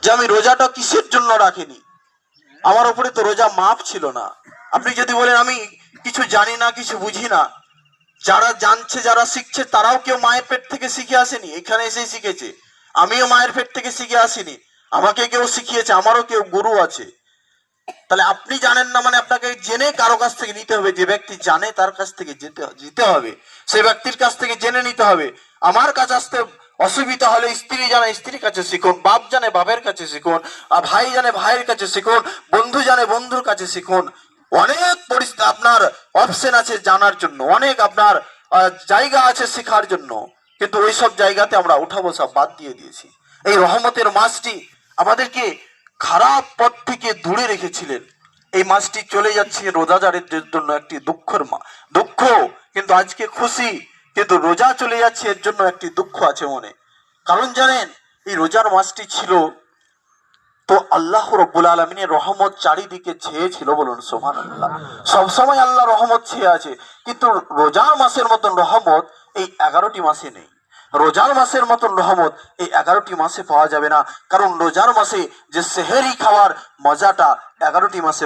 যে আমি রোজাটা কিসের জন্য রাখিনি, আমার উপরে তো রোজা মাপ ছিল না। আপনি যদি বলেন আমি কিছু জানি না, কিছু বুঝি না, যারা জানছে, যারা শিখছে, তারাও কেউ মায়ের পেট থেকে শিখে আসেনি, এখানে এসেই শিখেছে। আমিও মায়ের পেট থেকে শিখে আসিনি, আমাকে কেউ শিখিয়েছে, আমারও কেউ গুরু আছে। তাহলে আপনি জানেন না মানে আপনাকে জেনে কারো কাছ থেকে নিতে হবে। যে ব্যক্তি জানে তার কাছ থেকে যেতে হবে, সে ব্যক্তির কাছ থেকে জেনে নিতে হবে। আমার কাছে আসতে অসুবিধা হলে স্ত্রী জানে স্ত্রীর কাছে শিখুন, বাপ জানে বাপের কাছে শিখুন, আর ভাই জানে ভাইয়ের কাছে শিখুন, বন্ধু জানে বন্ধুর কাছে শিখুন। অনেক পরিস্থিতি আপনার অপশন আছে জানার জন্য, অনেক আপনার জায়গা আছে শেখার জন্য, কিন্তু ওইসব জায়গাতে আমরা উঠা বসা বাদ দিয়ে দিয়েছি। এই রহমতের মাসটি আমাদেরকে খারাপ পথ থেকে দূরে রেখেছিলেন। এই মাসটি চলে যাচ্ছে রোজাদারের জন্য একটি দুঃখ, কিন্তু আজকে খুশি, কিন্তু রোজা চলে যাচ্ছে এর জন্য একটি দুঃখ আছে মনে। কারণ জানেন, এই রোজার মাসটি ছিল তো আল্লাহ রব্বুল আলমিনের রহমত চারিদিকে ছেয়েছিল, বলুন সুবহানাল্লাহ। সবসময় আল্লাহ রহমত ছেয়ে আছে, কিন্তু রোজার মাসের মতন রহমত এই 11টি মাসে নেই। রোজার মাসের মতন রহমত এই 11টি মাসে পাওয়া যাবে না, কারণ রোজার মাসে যে সেহেরি খাওয়ার মজাটা 11টি মাসে